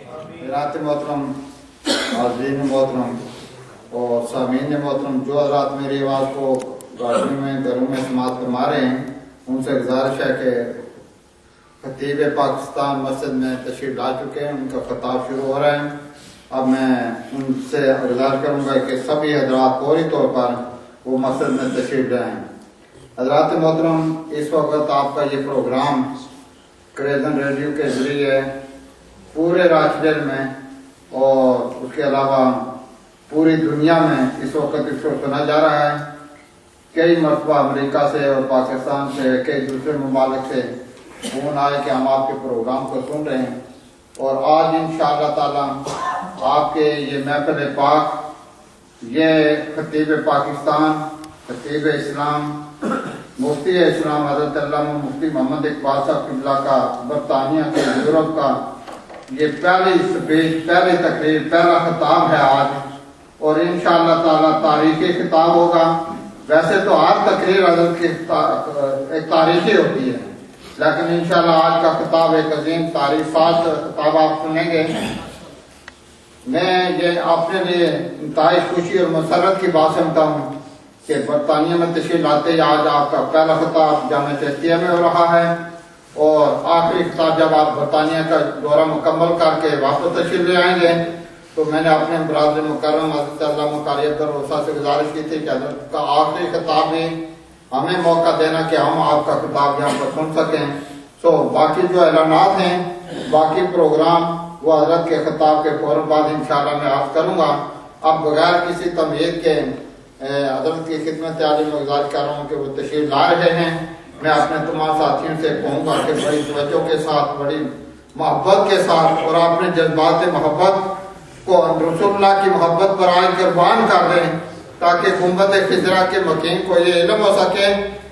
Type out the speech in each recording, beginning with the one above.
حضرات محترم، حاضرین محترم اور سامعین محترم، جو حضرات میری آواز کو گاڑیوں میں گھروں میں سماعت فرما رہے ہیں، ان سے گزارش ہے کہ خطیب پاکستان مسجد میں تشریف لا چکے ہیں، ان کا خطاب شروع ہو رہا ہے۔ اب میں ان سے گزارش کروں گا کہ سبھی حضرات فوری طور پر وہ مسجد میں تشریف لائیں۔ حضرات محترم، اس وقت آپ کا یہ پروگرام کریزن ریڈیو کے ذریعے پورے راشٹر میں اور اس کے علاوہ پوری دنیا میں اس وقت سنا جا رہا ہے۔ کئی مرتبہ امریکہ سے اور پاکستان سے، کئی دوسرے ممالک سے فون آئے کہ ہم آپ کے پروگرام کو سن رہے ہیں، اور آج انشاءاللہ تعالی آپ کے یہ محفل پاک، یہ خطیب پاکستان، خطیب اسلام، مفتی اسلام حضرت علامہ مفتی محمد اقبال صاحب قبلہ کا برطانیہ کے یورپ کا یہ پہلی اسپیچ، پہلی تقریر، پہلا خطاب ہے آج، اور انشاءاللہ تعالی تاریخی خطاب ہوگا۔ ویسے تو ہر تقریر حضرت کی ایک تاریخی ہوتی ہے، لیکن انشاءاللہ آج کا خطاب ایک عظیم تاریخ ساز خطاب آپ سنیں گے۔ میں یہ اپنے لیے انتہائی خوشی اور مسرت کی بات سمجھتا ہوں کہ برطانیہ میں تشریف لاتے ہی آج آپ کا پہلا خطاب جامعہ چشتیہ میں ہو رہا ہے، اور آخری خطاب جب آپ برطانیہ کا دورہ مکمل کر کے واپس تشریف لے آئیں گے تو میں نے اپنے برادر مکرم حضرت علامہ قاری عبدالروسا سے گزارش کی تھی کہ حضرت کا آخری خطاب بھی ہمیں موقع دینا کہ ہم آپ کا خطاب یہاں پر سن سکیں۔ باقی جو اعلانات ہیں، باقی پروگرام وہ حضرت کے خطاب کے فوراً بعد انشاءاللہ میں عرض کروں گا۔ اب بغیر کسی تمہید کے حضرت کی خدمت عالی میں گزارش کر رہا ہوں کہ وہ تشریف لا رہے ہیں۔ میں اپنے تمام ساتھیوں سے کہوں گا کہ بڑی توجہ کے ساتھ، بڑی محبت کے ساتھ اور اپنے جذبات محبت کو رسول اللہ کی محبت پر آج قربان کر دیں، تاکہ گنبد خضرا کے مکین کو یہ علم ہو سکے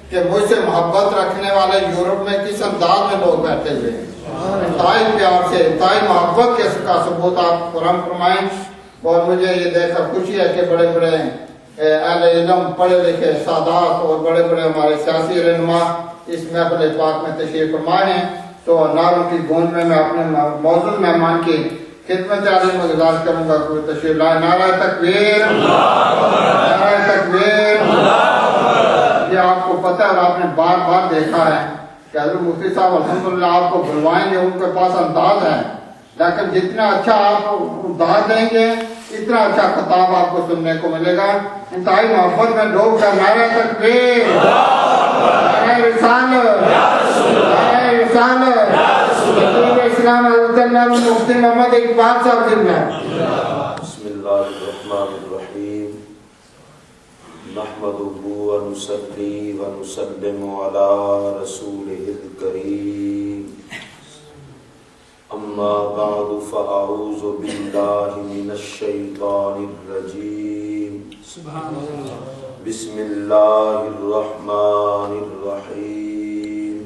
کہ مجھ سے محبت رکھنے والے یورپ میں کس انداز میں لوگ بیٹھے ہوئے ہیں۔ انتہائی پیار سے، انتہائی محبت کے کا ثبوت آپ قرآن فرمائیں، اور مجھے یہ دیکھ کر خوشی ہے کہ بڑے بڑے اہل علم، پڑھے لکھے سادات اور بڑے بڑے ہمارے سیاسی رہنما اس محفل پاک میں تشریف فرمائے ہیں۔ تو نعروں کی گونج میں اپنے موجود مہمان کی خدمت عالی میں گزارش کروں گا کہ تشریف لائے۔ نعرہ تکبیر، نعرہ تکبیر۔ یہ آپ کو پتہ ہے اور آپ نے بار بار دیکھا ہے کہ حضرت مفتی صاحب الحمدللہ آپ کو بلوائیں گے، ان کے پاس انداز ہے، لیکن جتنا اچھا آپ انداز دیں گے اتنا اچھا خطاب آپ کو سننے کو ملے گا۔ انتہائی محبت میں ڈوب کر نعرہ تکبیر، نعرہ رسالت، نعرہ رسالت، خطیب اسلام حضرت علامہ مفتی محمد اقبال صاحب کی میں۔ بسم اللہ الرحمن الرحیم، نحمدہ ونصلی ونسلم علی رسولہ الکریم، اما بعد فاعوذ باللہ من الشیطان الرجیم، بسم اللہ الرحمن الرحیم،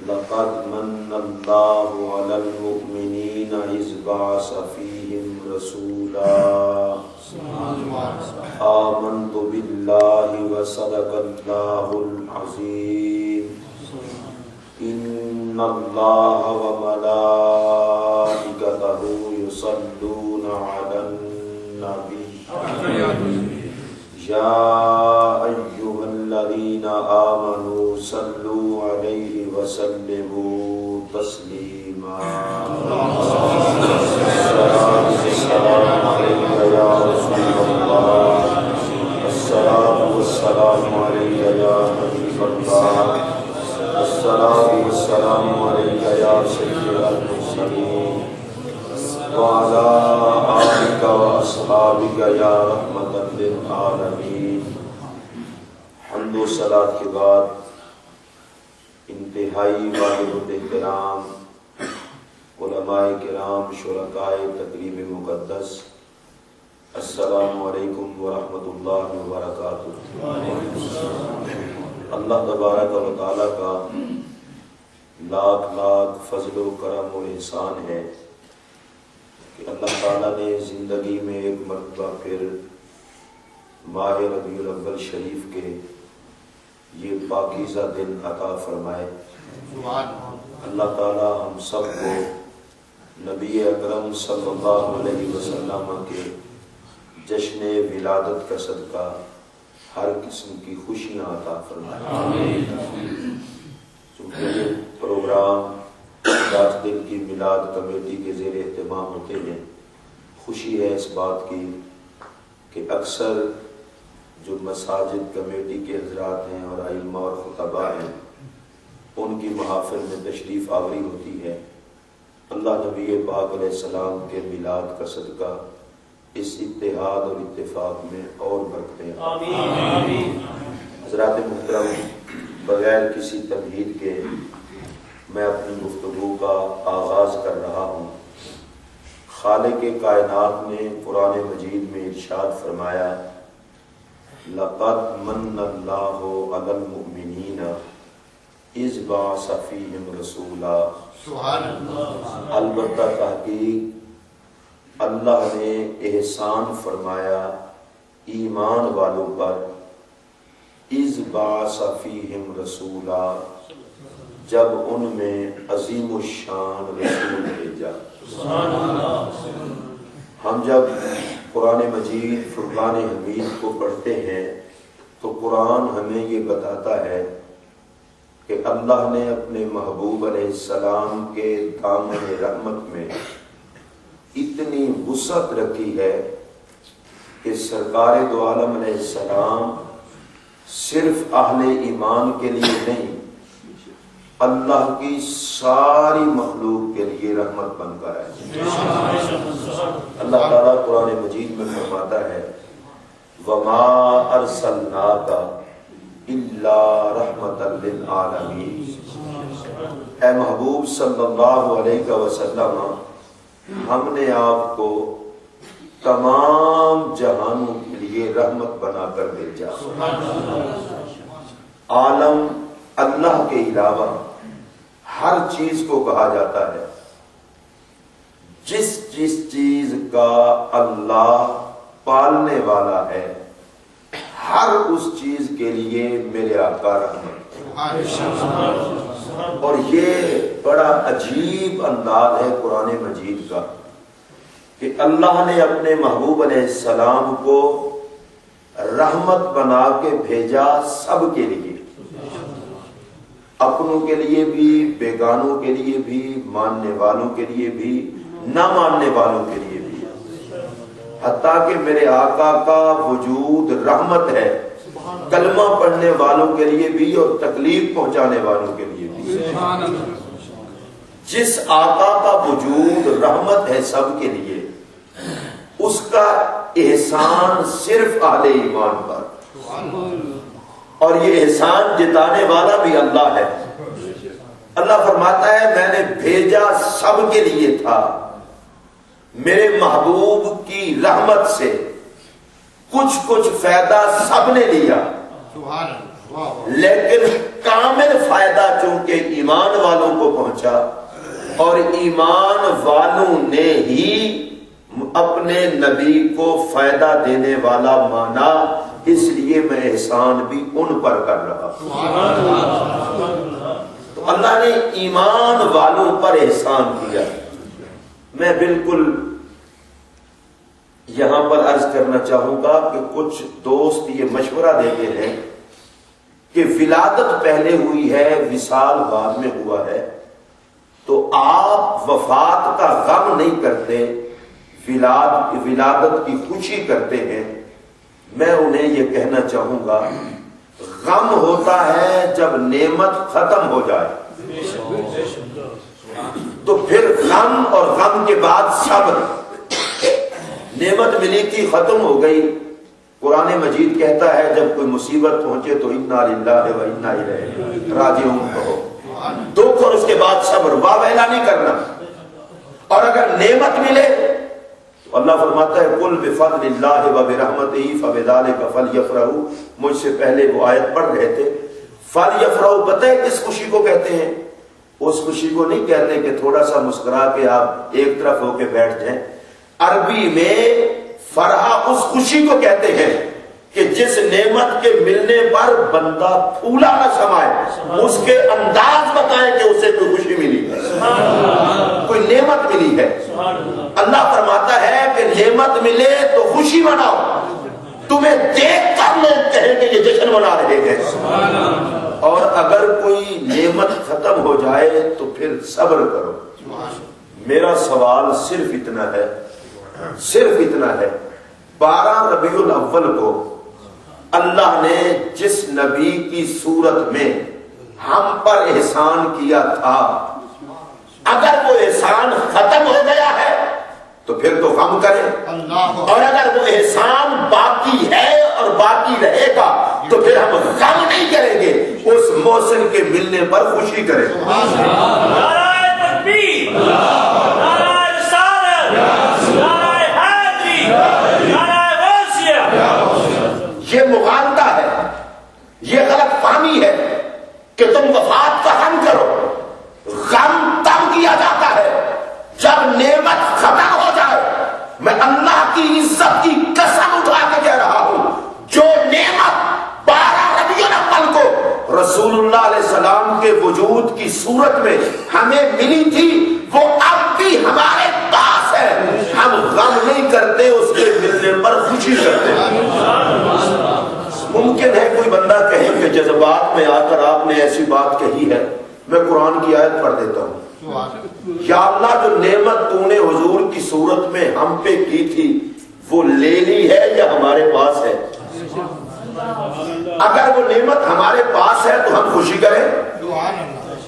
لقد من اللہ علی المؤمنین اذ بعث فیہم رسولا آمنت باللہ وصدق اللہ العظیم، ان اللہ وملائکتہ یصلون علی النبی یا ایھا الذین آمنوا صلوا علیہ وسلموا تسلیما۔ السلام علیک یا رسول اللہ، السلام والسلام علیک یا حبیب اللہ، السلام والسلام علیک یا سید المرسلین، وعلی آلک واصحابک یا رحمۃ للعالمین۔ حمد و صلاۃ کے بعد انتہائی واجب احترام علماء کرام، شرکائے تقریب مقدس، السلام علیکم ورحمۃ اللہ وبرکاتہ۔ اللہ تبارک و تعالیٰ کا لاکھ لاکھ فضل و کرم و احسان ہے کہ اللہ تعالیٰ نے زندگی میں ایک مرتبہ پھر ماہ ربیع الاول شریف کے یہ پاکیزہ دن عطا فرمائے۔ اللہ تعالیٰ ہم سب کو نبی اکرم صلی اللہ علیہ وسلم کے جشن ولادت کا صدقہ ہر قسم کی خوشیاں عطا فرمائے. چونکہ یہ پروگرام راج دل کی میلاد کمیٹی کے زیر اہتمام ہوتے ہیں، خوشی ہے اس بات کی کہ اکثر جو مساجد کمیٹی کے حضرات ہیں اور علماء اور خطباء ہیں ان کی محافل میں تشریف آوری ہوتی ہے. اللہ نبی پاک علیہ السلام کے میلاد کا صدقہ اس اتحاد اور اتفاق میں اور برکتیں. حضرات محترم، بغیر کسی تمہید کے میں اپنی گفتگو کا آغاز کر رہا ہوں. خالق کائنات نے قرآن مجید میں ارشاد فرمایا لَقَدْ مَنَّ اللَّهُ عَلَى الْمُؤْمِنِينَ اِذْ بَعَثَ فِيهِمْ رَسُولًا. سبحان اللہ. البتہ تحقیق اللہ نے احسان فرمایا ایمان والوں پر اِذْ بَعَثَ فِيهِمْ رَسُولًا، جب ان میں عظیم الشان رسول بھیجا. ہم جب قرآن مجید فرقان حمید کو پڑھتے ہیں تو قرآن ہمیں یہ بتاتا ہے کہ اللہ نے اپنے محبوب علیہ السلام کے دامن رحمت میں اتنی وسعت رکھی ہے کہ سرکار دو عالم علیہ السلام صرف اہل ایمان کے لیے نہیں، اللہ کی ساری مخلوق کے لیے رحمت بن کر آئے. اللہ تعالیٰ قرآن مجید میں فرماتا ہے وَمَا أَرْسَلْنَاكَ إِلَّا رَحْمَةً لِلْعَالَمِينَ. اے محبوب صلی اللہ علیہ وسلم، ہم نے آپ کو تمام جہانوں کے لیے رحمت بنا کر بھیجا. عالم اللہ کے علاوہ ہر چیز کو کہا جاتا ہے جس چیز کا اللہ پالنے والا ہے، ہر اس چیز کے لیے میرے آقا رحمت. اور یہ بڑا عجیب انداز ہے قرآن مجید کا کہ اللہ نے اپنے محبوب علیہ السلام کو رحمت بنا کے بھیجا سب کے لیے، اپنوں کے لیے بھی، بیگانوں کے لیے بھی، ماننے والوں کے لیے بھی، نہ ماننے والوں کے لیے بھی. حتیٰ کہ میرے آقا کا وجود رحمت ہے کلمہ پڑھنے والوں کے لیے بھی اور تکلیف پہنچانے والوں کے لیے بھی. جس آقا کا وجود رحمت ہے سب کے لیے، اس کا احسان صرف اہل ایمان پر، اور یہ احسان جتانے والا بھی اللہ ہے. اللہ فرماتا ہے میں نے بھیجا سب کے لیے تھا، میرے محبوب کی رحمت سے کچھ فائدہ سب نے لیا، لیکن کامل فائدہ چونکہ ایمان والوں کو پہنچا، اور ایمان والوں نے ہی اپنے نبی کو فائدہ دینے والا مانا، اس لیے میں احسان بھی ان پر کر رہا ہوں. تو اللہ نے ایمان والوں پر احسان کیا. میں بالکل یہاں پر عرض کرنا چاہوں گا کہ کچھ دوست یہ مشورہ دیتے ہیں کہ ولادت پہلے ہوئی ہے، وصال بعد میں ہوا ہے، تو آپ وفات کا غم نہیں کرتے، ولادت کی خوشی کرتے ہیں. میں انہیں یہ کہنا چاہوں گا غم ہوتا ہے جب نعمت ختم ہو جائے، تو پھر غم اور غم کے بعد صبر. نعمت ملی تھی ختم ہو گئی. قرآن مجید کہتا ہے جب کوئی مصیبت پہنچے تو انا للہ و انا الیہ راجعون کہو، دکھ اور اس کے بعد صبر، واویلا نہیں کرنا. اور اگر نعمت ملے تو اللہ فرماتا ہے قل بفضل اللہ وبرحمتہ فبذلک فلیفرحوا. مجھ سے پہلے وہ آیت پڑھ رہے تھے. فلیفرحوا پتہ ہے کس خوشی کو کہتے ہیں؟ اس خوشی کو نہیں کہتے کہ تھوڑا سا مسکرا کے آپ ایک طرف ہو کے بیٹھ جائیں. عربی میں فرح اس خوشی کو کہتے ہیں کہ جس نعمت کے ملنے پر بندہ پھولا نہ سمائے، اس کے انداز بتائیں کہ اسے کوئی خوشی ملی ہے. کوئی کوئی نعمت ملی ہے، اللہ فرماتا ہے کہ نعمت ملے تو خوشی مناؤ، تمہیں دیکھ کر لوگ کہیں کہ یہ جشن منا رہے ہیں، اور اگر کوئی نعمت ختم ہو جائے تو پھر صبر کرو۔ میرا سوال صرف اتنا ہے، صرف اتنا ہے، 12 ربیع الاول کو اللہ نے جس نبی کی صورت میں ہم پر احسان کیا تھا، اگر وہ احسان ختم ہو گیا ہے تو پھر تو غم کریں، اور اگر وہ احسان باقی ہے اور باقی رہے گا تو پھر ہم غم نہیں کریں گے، اس محسن کے ملنے پر خوشی کریں۔ نعرہ تکبیر، نعرہ رسالت، نعرہ حیدری، نعرہ غوثیہ۔ یہ مغالطہ ہے، یہ غلط فہمی ہے کہ تم وفات کا غم کرو۔ غم تب کیا جاتا ہے جب نعمت ختم ہو جائے۔ میں اللہ کی عزت کی قسم اٹھا کے کہہ رہا ہوں، جو نعمت 12 ربیع الاول کو رسول اللہ علیہ السلام کے وجود کی صورت میں ہمیں ملی تھی، وہ اب بھی ہمارے پاس ہے۔ ہم غم نہیں کرتے، اس کے ملنے پر خوشی کرتے ہیں۔ ممکن ہے کوئی بندہ کہے کہ جذبات میں آ کر آپ نے ایسی بات کہی ہے، میں قرآن کی آیت پڑھ دیتا ہوں۔ یا اللہ، جو نعمت تو نے حضور کی صورت میں ہم پہ کی تھی وہ لے لی ہے یا ہمارے پاس ہے؟ اگر وہ نعمت ہمارے پاس ہے تو ہم خوشی کریں،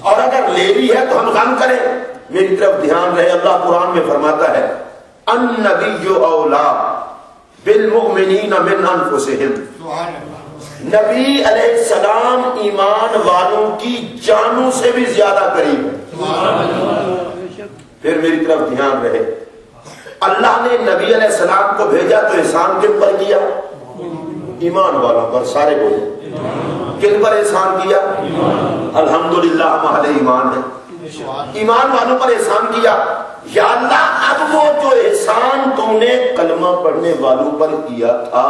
اور اگر لے لی ہے تو ہم غم کریں۔ میری طرف دھیان رہے، اللہ قرآن میں فرماتا ہے النبی اولا بالمؤمنین من انفسہم، نبی علیہ السلام ایمان والوں کی جانوں سے بھی زیادہ قریب ہے۔ پھر میری طرف دھیان رہے، اللہ نے نبی علیہ السلام کو بھیجا تو احسان کن پر کیا؟ ایمان والوں پر۔ سارے بولے کن پر احسان کیا؟ الحمدللہ ہم اہل ایمان ہیں، ایمان والوں پر احسان کیا۔ یا اللہ، اب وہ جو احسان تو نے کلمہ پڑھنے والوں پر کیا تھا،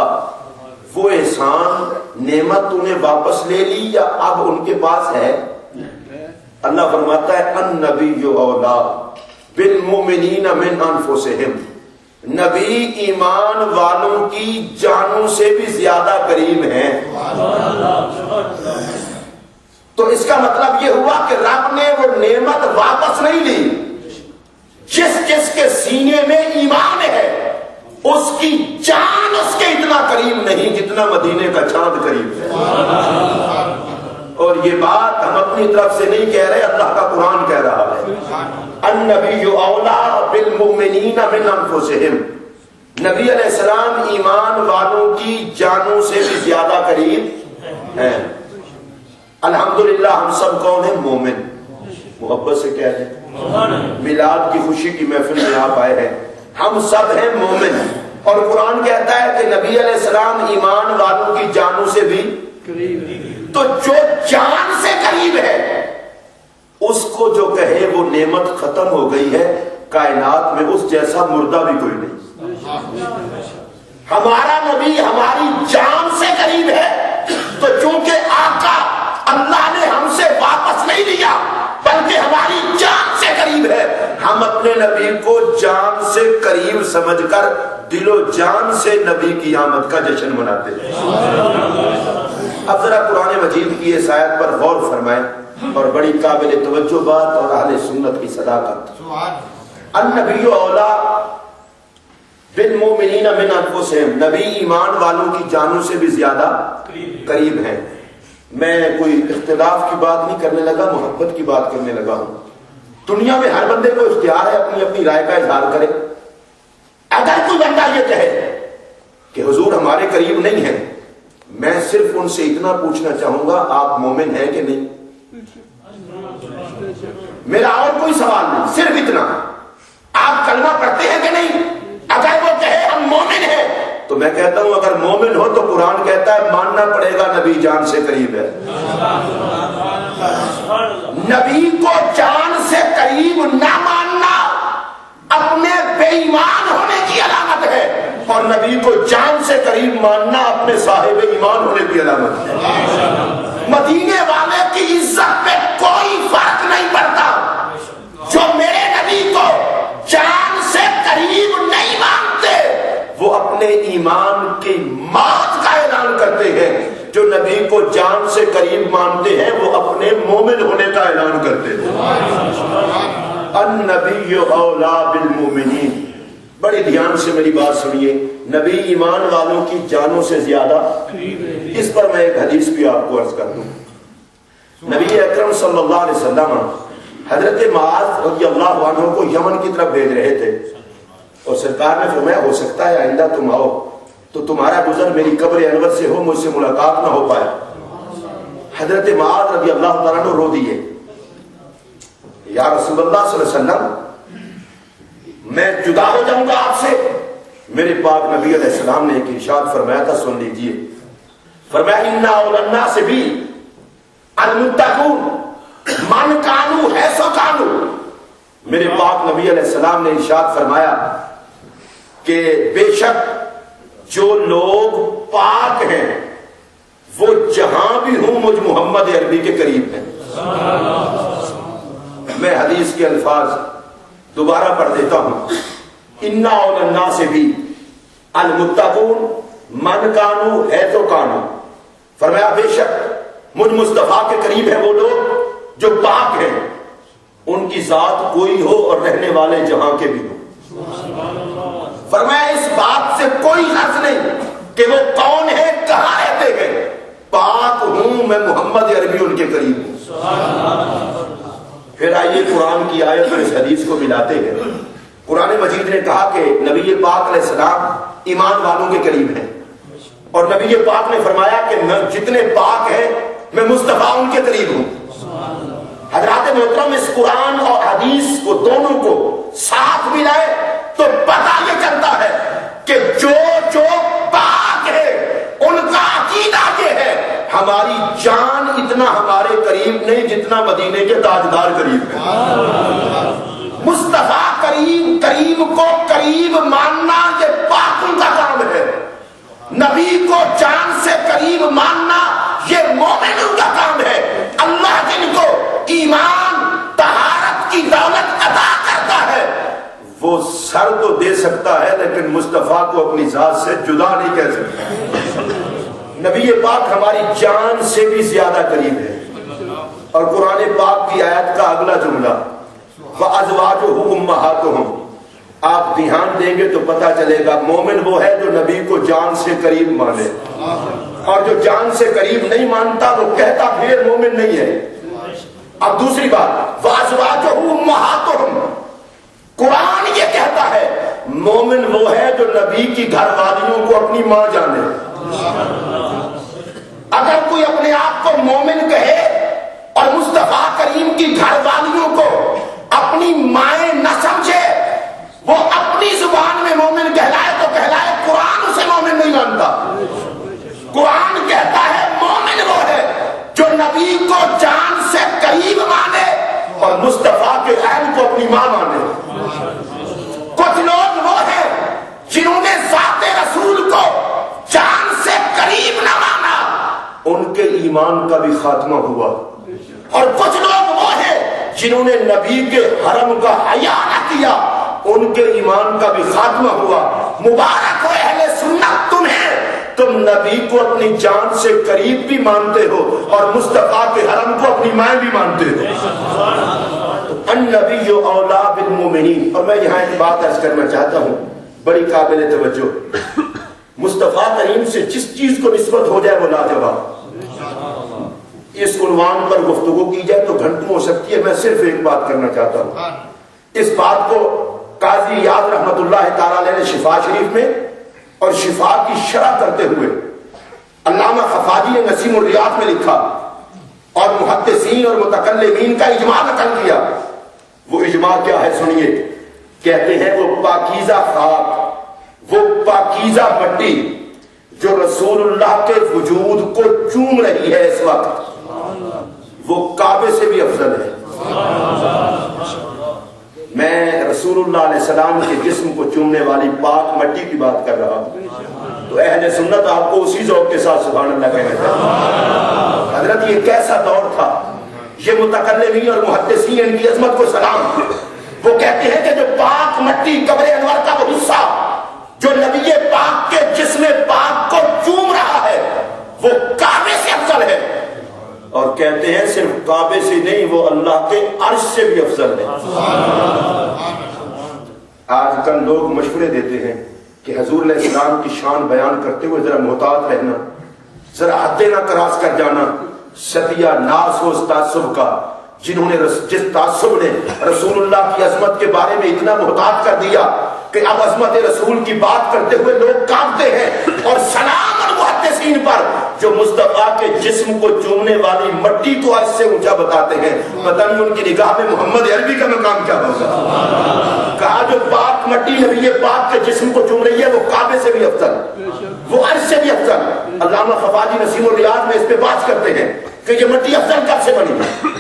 وہ احسان نعمت تو نے واپس لے لی یا اب ان کے پاس ہے؟ اللہ فرماتا ہے النبی اولا بالمؤمنین من انفسہم، نبی ایمان والوں کی جانوں سے بھی زیادہ قریب ہیں۔ تو اس کا مطلب یہ ہوا کہ رب نے وہ نعمت واپس نہیں لی۔ جس جس کے سینے میں ایمان ہے اس کی جان اس کے اتنا قریب نہیں جتنا مدینے کا چاند قریب ہے۔ اور یہ بات ہم اپنی طرف سے نہیں کہہ رہے، اللہ کا قرآن کہہ رہا ہے النبی اولا بالمؤمنین من انفسہم، نبی علیہ السلام ایمان والوں کی جانوں سے بھی زیادہ قریب ہیں۔ الحمدللہ ہم سب کون ہیں؟ مومن۔ محبت سے کہہ دیں، میلاد کی خوشی کی محفل میں آپ آئے ہیں، ہم سب ہیں مومن۔ اور قرآن کہتا ہے کہ نبی علیہ السلام ایمان والوں کی جانوں سے بھی قریب۔ تو جو جان سے قریب ہے اس کو جو کہے وہ نعمت ختم ہو گئی ہے، کائنات میں اس جیسا مردہ بھی کوئی نہیں۔ ہمارا نبی ہماری جان سے قریب ہے، تو چونکہ آقا اللہ نے ہم سے واپس نہیں لیا بلکہ ہماری جان سے قریب ہے، ہم اپنے نبی کو جان سے قریب سمجھ کر دل و جان سے نبی کی آمد کا جشن مناتے ہیں۔ اب ذرا قرآن مجید کی اس آیت پر غور فرمائیں، اور بڑی قابل توجہ بات اور اہل سنت کی صداقت۔ النبی اولا بالمؤمنین من انفسہم، نبی ایمان والوں کی جانوں سے بھی زیادہ قریب ہیں۔ میں کوئی اختلاف کی بات نہیں کرنے لگا، محبت کی بات کرنے لگا ہوں۔ دنیا میں ہر بندے کو اختیار ہے اپنی اپنی رائے کا اظہار کرے۔ اگر کوئی بندہ یہ کہے کہ حضور ہمارے قریب نہیں ہے، میں صرف ان سے اتنا پوچھنا چاہوں گا آپ مومن ہیں کہ نہیں؟ میرا اور کوئی سوال نہیں، صرف اتنا، آپ کلمہ پڑھتے ہیں کہ نہیں؟ اگر وہ کہے ہم مومن ہیں تو میں کہتا ہوں اگر مومن ہو تو قرآن کہتا ہے ماننا پڑے گا نبی جان سے قریب ہے۔ نبی کو جان سے قریب نہ ماننا اپنے بے ایمان ہونے کی علامت ہے، اور نبی کو جان سے قریب ماننا اپنے صاحب ایمان ہونے کی علامت ہے۔ مدینے والے کی عزت پہ کوئی فرق نہیں پڑتا۔ جو میرے نبی کو جان سے قریب نہیں مانتے، وہ اپنے ایمان کی موت کا اعلان کرتے ہیں۔ جو نبی کو جان سے قریب مانتے ہیں وہ اپنے مومن ہونے کا اعلان کرتے ہیں۔ النبی اولا بالمومنین، بڑے دھیان سے میری بات سنیے، نبی ایمان والوں کی جانوں سے زیادہ، اس پر میں ایک حدیث بھی آپ کو عرض کر دوں۔ نبی اکرم صلی اللہ علیہ وسلم حضرت معاذ رضی اللہ عنہ کو یمن کی طرف بھیج رہے تھے، اور سرکار نے فرمایا ہو سکتا ہے آئندہ تم آؤ تو تمہارا گزر میری قبر انور سے ہو، مجھ سے ملاقات نہ ہو پائے۔ حضرت معاذ رضی اللہ تعالیٰ عنہ رو دیے، یا رسول اللہ صلی اللہ علیہ وسلم میں جدا ہو جاؤں گا آپ سے۔ میرے پاک نبی علیہ السلام نے ایک ارشاد فرمایا تھا، سن لیجئے، فرمایا انا اولی الناس بی المتقون من کانو حیث کانو۔ میرے پاک نبی علیہ السلام نے ارشاد فرمایا کہ بے شک جو لوگ پاک ہیں وہ جہاں بھی ہوں مجھ محمد عربی کے قریب ہیں۔ میں حدیث کے الفاظ دوبارہ پڑھ دیتا ہوں، انا اولی الناس بی المتقون من کانو حیث کانو۔ فرمایا بے شک مجھ مصطفیٰ کے قریب ہیں وہ لوگ جو پاک ہیں، ان کی ذات کوئی ہو اور رہنے والے جہاں کے بھی ہوں۔ فرمایا اس بات سے کوئی غرض نہیں کہ وہ کون ہے، کہاں رہتے ہیں، پاک ہوں میں محمد عربی ان کے قریب ہوں۔ پھر آئیے قرآن کی آیت اور اس حدیث کو ملاتے ہیں۔ قرآن مجید نے کہا کہ نبی پاک علیہ السلام ایمان والوں کے قریب ہیں، اور نبی پاک نے فرمایا کہ میں جتنے پاک ہیں میں مصطفیٰ ان کے قریب ہوں۔ حضرات محترم، اس قرآن اور حدیث کو دونوں کو ساتھ ملائے تو پتہ یہ چلتا ہے کہ جو پاک ہے ان کا عقیدہ یہ ہے ہماری جان اتنا ہمارے قریب نہیں جتنا مدینے کے تاجدار قریب ہے۔ مصطفیٰ کریم کو قریب ماننا یہ پاکوں کا کام ہے، نبی کو جان سے قریب ماننا یہ مومنوں کا کام ہے۔ اللہ جن کو ایمان طہارت کی دولت عطا کرتا ہے وہ سر تو دے سکتا ہے لیکن مصطفیٰ کو اپنی ذات سے جدا نہیں کہہ سکتا۔ نبی پاک ہماری جان سے بھی زیادہ قریب ہے، اور قرآن پاک کی آیت کا اگلا جملہ وَأَزْوَاجُهُ أُمَّهَاتُهُمْ، آپ دھیان دیں گے تو پتہ چلے گا مومن وہ ہے جو نبی کو جان سے قریب مانے، اور جو جان سے قریب نہیں مانتا وہ کہتا پھر مومن نہیں ہے۔ اب دوسری بات، وَأَزْوَاجُهُ أُمَّهَاتُهُمْ، قرآن یہ کہتا ہے مومن وہ ہے جو نبی کی گھر والیوں کو اپنی ماں جانے۔ اگر کوئی اپنے آپ کو مومن کہے اور مصطفیٰ کریم کی گھر والیوں کو اپنی مائیں نہ سمجھے، وہ اپنی زبان میں مومن کہلائے تو کہلائے، قرآن اسے مومن نہیں مانتا۔ قرآن کہتا ہے مومن وہ ہے جو نبی کو جان سے قریب مانے اور مصطفیٰ کے عین کو اپنی ماں مانے۔ کچھ لوگ وہ ہیں جنہوں نے ذات رسول کو جان سے قریب نہ مانا، ان کے ایمان کا بھی خاتمہ ہوا، اور کچھ لوگ وہ ہیں جنہوں نے نبی کے حرم کا حیا نہ کیا، ان کے ایمان کا بھی خاتمہ ہوا۔ مبارک ہو اہل سنت تمہیں، تم نبی کو اپنی جان سے قریب بھی مانتے ہو اور مصطفیٰ کے حرم کو اپنی مائیں بھی مانتے ہو۔ النبی اولا بالمومنین، اور میں یہاں ایک بات عرض کرنا چاہتا ہوں بڑی قابل توجہ، مصطفیٰ کریم سے جس چیز کو نسبت ہو جائے وہ لاجواب۔ اس عنوان پر گفتگو کی جائے تو گھنٹوں ہو سکتی ہے، میں صرف ایک بات کرنا چاہتا ہوں۔ اس بات کو قاضی یاد رحمت اللہ تعالی علیہ نے شفا شریف میں اور شفا کی شرح کرتے ہوئے علامہ خفاجی نے نسیم الریاض میں لکھا، اور محدثین اور متکلمین کا اجماع نقل کیا۔ وہ اجماع کیا ہے سنیے، کہتے ہیں وہ پاکیزہ خاک، وہ پاکیزہ مٹی جو رسول اللہ کے وجود کو چوم رہی ہے اس وقت، وہ کعبے سے بھی افضل ہے۔ میں رسول اللہ علیہ السلام کے جسم کو چومنے والی پاک مٹی کی بات کر رہا ہوں، تو اہل سنت آپ کو اسی ذوق کے ساتھ سبحان اللہ کہنا چاہتے ہیں۔ حضرت یہ کیسا دور تھا، یہ متکلمین اور محدثین ان کی عظمت کو سلام، وہ کہتے ہیں کہ جو پاک مٹی قبر انور کا وہ حصہ جو نبی پاک کے جسم پاک کو چوم رہا ہے وہ کعبے سے افضل ہے، اور کہتے ہیں صرف کعبے سے نہیں، وہ اللہ کے عرش سے بھی افضل ہے۔ آج کل لوگ مشورے دیتے ہیں کہ حضور علیہ السلام کی شان بیان کرتے ہوئے ذرا محتاط رہنا، ذرا حدیں نہ کراس کر جانا، ستیہ ناس ہو اس تعصب کا جنہوں نے جس تعصب نے رسول اللہ کی عظمت کے بارے میں اتنا محتاط کر دیا کہ اب عظمت رسول کی بات کرتے ہوئے لوگ کانپتے ہیں، اور سلام المحدثین پر جو مصطفیٰ کے جسم کو چومنے والی مٹی کو عرش سے اونچا بتاتے ہیں، پتہ نہیں ان کی نگاہ میں محمد عربی کا مقام کیا ہوگا۔ کہا جو پاک مٹی نبی پاک کے جسم کو چوم رہی ہے وہ کعبے سے بھی افضل، وہ عرش سے بھی افضل۔ علامہ خفاجی نسیم الریاض میں اس پہ بات کرتے ہیں کہ یہ مٹی افضل کب سے بنی،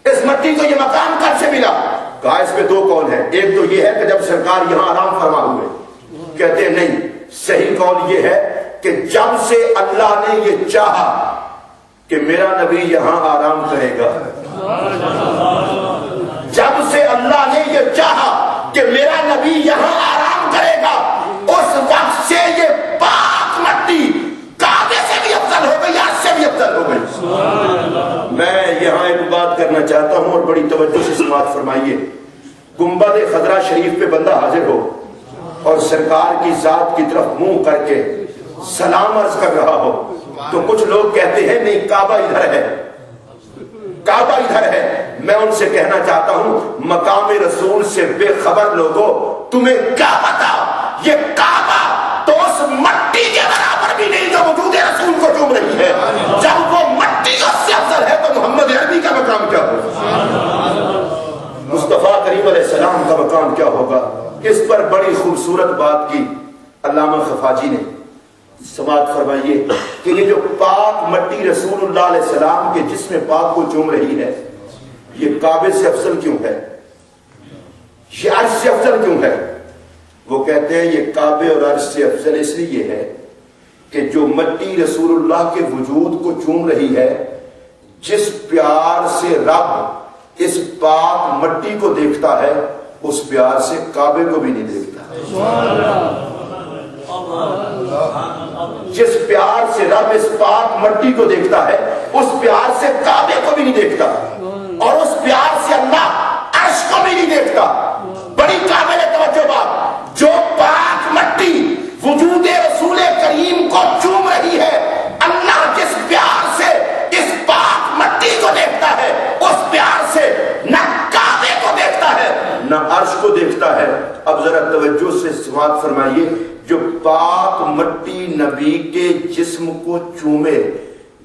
اس مٹی کو یہ مقام کب سے ملا؟ کہا اس میں دو قول ہیں، ایک تو یہ ہے کہ جب سرکار یہاں آرام فرما ہوئے، کہتے ہیں نہیں، صحیح قول یہ ہے کہ جب سے اللہ نے یہ چاہا کہ میرا نبی یہاں آرام کرے گا، جب سے اللہ نے یہ چاہا کہ میرا نبی یہاں آرام کرے گا، اس وقت سے یہ پاک مٹی کعبے سے بھی افضل ہو گئی، عرش سے بھی افضل ہو گئی۔ میں یہاں ایک بات کرنا چاہتا ہوں اور بڑی توجہ سے سماعت فرمائیے۔ گنبد خضرا شریف پہ بندہ حاضر ہو اور سرکار کی ذات کی طرف منہ کر کے سلام عرض کر رہا ہو تو کچھ لوگ کہتے ہیں نہیں کعبہ ادھر ہے، کعبہ ادھر ہے۔ میں ان سے کہنا چاہتا ہوں مقام رسول سے بے خبر لوگوں، تمہیں کیا پتا یہ کعبہ تو اس مٹی کے برابر بھی نہیں جو وجود رسول کو چوم رہی ہے۔ جب وہ مٹی اس سے افضل ہے تو محمد عربی کا مقام کیا ہوگا، مصطفیٰ کریم علیہ السلام کا مقام کیا ہوگا؟ اس پر بڑی خوبصورت بات کی علامہ خفاجی نے۔ سماعت فرمائیے کہ یہ جو پاک مٹی رسول اللہ علیہ السلام کے جسم پاک کو چوم رہی ہے یہ کعبے سے افضل کیوں ہے، یہ عرش سے افضل کیوں ہے؟ وہ کہتے ہیں یہ کعبے اور عرش سے افضل اس لیے ہے کہ جو مٹی رسول اللہ کے وجود کو چوم رہی ہے، جس پیار سے رب اس پاک مٹی کو دیکھتا ہے اس پیار سے کعبے کو بھی نہیں دیکھتا۔ جس پیار سے رب اس پاک مٹی کو دیکھتا ہے اس پیار سے کعبے کو بھی نہیں دیکھتا، اور اس پیار سے اللہ عرش کو بھی نہیں دیکھتا۔ بڑی قابل توجہ بات، جو پاک مٹی وجود رسول کریم کو چوم رہی ہے، اللہ جس پیار سے اس پاک مٹی کو دیکھتا ہے اس پیار سے نہ کعبے کو دیکھتا ہے نہ عرش کو دیکھتا ہے۔ اب ذرا توجہ سے سماعت فرمائیے، جو پاک مٹی نبی کے جسم کو چومے،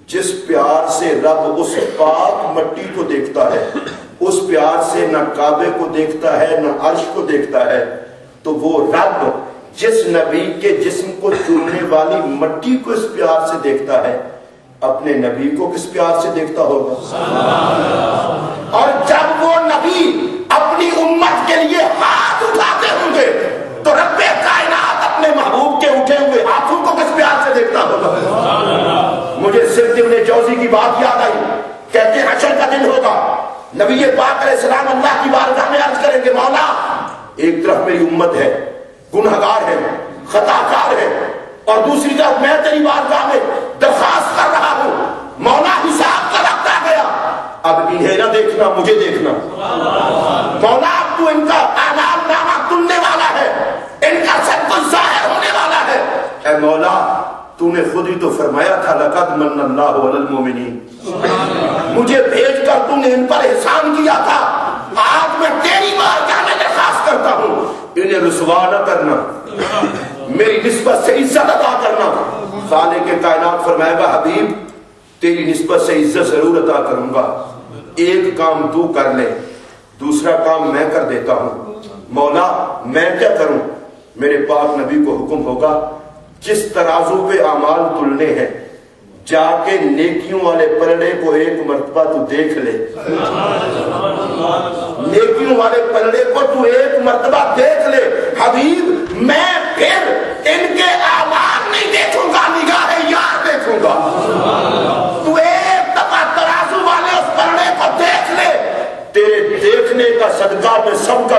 جس پیار سے رب اس پاک مٹی کو دیکھتا ہے اس پیار سے نہ کعبے کو دیکھتا ہے نہ عرش کو دیکھتا ہے، تو وہ رب جس نبی کے جسم کو چومنے والی مٹی کو اس پیار سے دیکھتا ہے اپنے نبی کو کس پیار سے دیکھتا ہوگا؟ اور جب وہ نبی اپنی امت کے لیے ہاتھ اٹھاتے ہوں گے تو رب کائنات اپنے محبوب کے اٹھے ہوئے ہاتھوں کو کس پیار سے دیکھتا ہوگا؟ مجھے صرف ابن جوزی کی بات یاد آئی، کہتے ہیں حشر کا دن ہوگا، نبی پاک علیہ السلام اللہ کی بارگاہ میں عرض کریں گے مولا ایک طرف میری امت ہے، گنہگار ہے، خطا کار ہے، اور دوسری طرف میں تیری بارگاہ میں درخواست کر رہا ہوں مولا حساب کا وقت آ گیا، اب انہیں نہ دیکھنا مجھے دیکھنا، مولا اب تو ان کا اعمال نامہ تلنے والا ہے، ان کا سب کچھ ظاہر ہونے والا ہے۔ اے مولا تو نے خود ہی تو فرمایا تھا لقد من اللہ علی المومنین، مجھے بھیج کر تو نے ان پر احسان کیا تھا، آج میں تیری بارگاہ میں درخواست کرتا ہوں انہیں رسوا نہ کرنا، میری نسبت سے عزت ادا کرنا۔ خالق کائنات فرمائے گا حبیب تیری نسبت سے عزت ضرور عطا کروں گا، ایک کام تو کر لے دوسرا کام میں کر دیتا ہوں۔ مولا میں کیا کروں؟ میرے پاک نبی کو حکم ہوگا جس ترازو پہ اعمال تلنے ہیں جا کے نیکیوں والے پلڑے کو ایک مرتبہ تو دیکھ لے، نیکیوں والے پلڑے کو تو ایک مرتبہ دیکھ لے حبیب، میں پھر ان کے اعمال نہیں دیکھوں گا، نگاہ یار دیکھوں گا۔ تو ایک دفعہ ترازو والے اس پلڑے کو دیکھ لے، تیرے دیکھنے کا صدقہ میں سب کا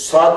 7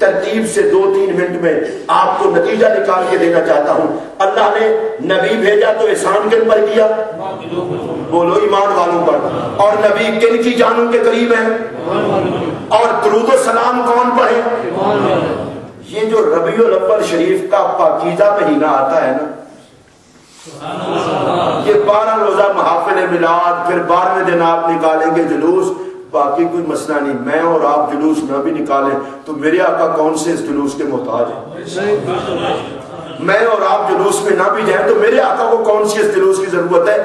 ترتیب سے 2-3 منٹ میں آپ کو نتیجہ نکال کے دینا چاہتا ہوں. اللہ نے نبی بھیجا تو احسان کن پر کیا؟ بولو ایمان والوں پر. اور نبی کن کی جانوں کے قریب ہے؟ اور درود و سلام کون پڑھے؟ یہ جو ربیع الاول شریف کا پاکیزہ مہینہ آتا ہے نا، یہ 12 روزہ محافل میلاد، پھر 12ویں دن آپ نکالیں گے جلوس، باقی کوئی مسئلہ نہیں. میں اور آپ جلوس نہ بھی نکالیں تو میرے آقا کون سے اس جلوس کے محتاج ہیں؟ میں اور آپ جلوس میں نہ بھی جائیں تو میرے آقا کو کون سی اس جلوس کی ضرورت ہے؟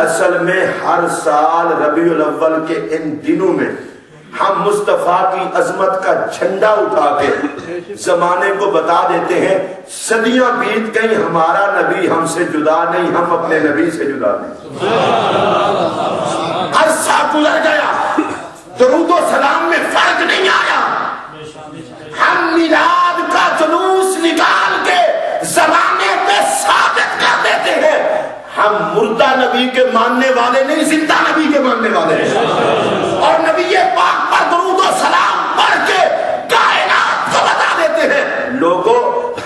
اصل میں ہر سال ربیع الاول کے ان دنوں میں ہم مصطفیٰ کی عظمت کا جھنڈا اٹھا کے زمانے کو بتا دیتے ہیں صدیاں بیت گئی، ہمارا نبی ہم سے جدا نہیں، ہم اپنے نبی سے جدا نہیں. عرصہ گزر گیا، درود و سلام میں فرق نہیں آیا. ہم میلاد کا جلوس نکال کے زمانے پہ ثابت کر دیتے ہیں ہم مردہ نبی کے ماننے والے نہیں، زندہ نبی کے ماننے والے ہیں. اور نبی پاک پر درود و سلام پڑھ کے کائنات کو بتا دیتے ہیں لوگوں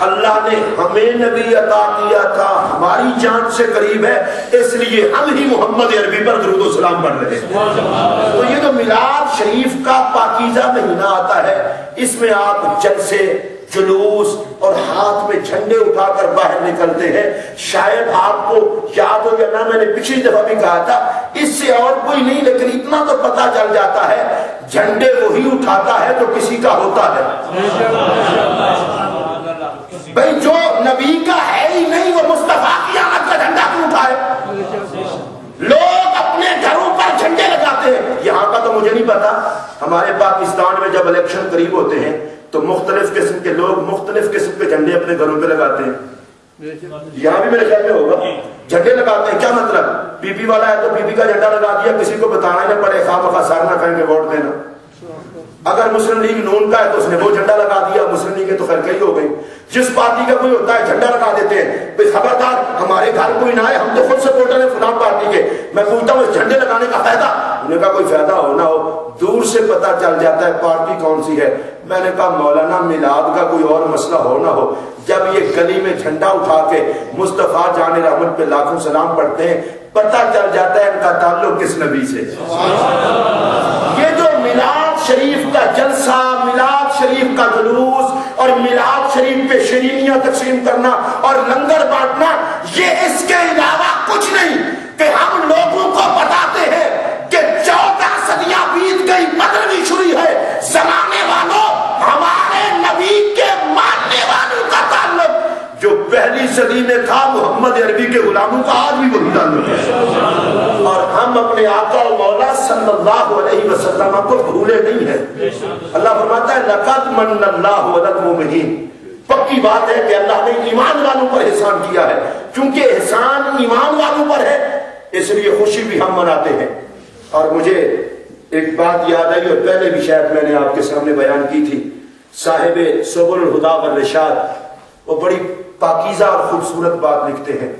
اللہ نے ہمیں نبی عطا کیا تھا، ہماری جان سے قریب ہے، اس لیے ہم ہی محمد عربی پر درود و سلام پڑھ رہے ہیں. تو یہ جو میلاد شریف کا پاکیزہ مہینہ آتا ہے، اس میں آپ جلسے، جلوس اور ہاتھ میں جھنڈے اٹھا کر باہر نکلتے ہیں. شاید آپ کو یاد ہو یا نہ، میں نے پچھلی دفعہ بھی کہا تھا اس سے اور کوئی نہیں، لیکن اتنا تو پتا چل جاتا ہے جھنڈے وہی اٹھاتا ہے تو کسی کا ہوتا ہے. بھئی جو نبی کا ہے ہی نہیں وہ مصطفیٰ کی آمد کا جھنڈا کیوں اٹھائے؟ لوگ اپنے گھروں پر جھنڈے لگاتے ہیں. یہاں کا تو مجھے نہیں پتا، ہمارے پاکستان میں جب الیکشن قریب ہوتے ہیں تو مختلف قسم کے لوگ مختلف قسم کے جھنڈے اپنے گھروں پہ لگاتے ہیں. یہاں بھی میرے خیال میں ہوگا جھنڈے لگاتے ہیں. کیا مطلب؟ بی بی والا ہے تو بی بی کا جھنڈا لگا دیا، کسی کو بتانا ہی نہ پڑے، خواہ مخواہ سر نہ کہیں گے ووٹ دینا. اگر مسلم لیگ نون کا ہے تو اس نے وہ جھنڈا لگا دیا، مسلم لیگ تو خیر کئی ہو گئی. جس پارٹی کا کوئی ہوتا ہے جھنڈا لگا دیتے ہیں. بھئی خبردار ہمارے گھر کوئی نہ آئے، ہم تو خود سپورٹر ہیں فلاں پارٹی کے. میں پوچھتا ہوں اس جھنڈے لگانے کا فائدہ؟ انہوں نے کہا کوئی فائدہ ہو نہ ہو دور سے پتہ چل جاتا ہے پارٹی کون سی ہے. میں نے کہا مولانا میلاد کا کوئی اور مسئلہ ہو نہ ہو، جب یہ گلی میں جھنڈا اٹھا کے مصطفیٰ جان رحمت پہ لاکھوں سلام پڑھتے ہیں پتہ چل جاتا ہے ان کا تعلق کس نبی سے. یہ جو میلاد شریف کا جلسہ، میلاد شریف کا جلوس اور میلاد شریف پہ شیرینیاں تقسیم کرنا اور لنگر بانٹنا، یہ اس کے علاوہ کچھ نہیں کہ ہم لوگوں کو بتاتے ہیں کہ 14 صدیاں بیت گئی، مدنی شروع ہے. زمانے والوں ہمارے نبی کے ماننے والوں کا تعلق جو پہلی صدی میں تھا محمد عربی کے غلاموں کا آج بھی وہی تعلق ہے. اور ہم اپنے آقا و مولا صلی اللہ علیہ وسلم کو بھولے نہیں ہیں. اللہ فرماتا ہے لقد من اللہ علی المؤمنین. پکی بات ہے کہ اللہ نے ایمان والوں پر احسان کیا ہے. چونکہ احسان ایمان والوں پر ہے اس لیے خوشی بھی ہم مناتے ہیں. اور مجھے ایک بات یاد آئی اور پہلے بھی شاید میں نے آپ کے سامنے بیان کی تھی. صاحب سبل الہدی والرشاد وہ بڑی پاکیزہ اور خوبصورت بات لکھتے ہیں.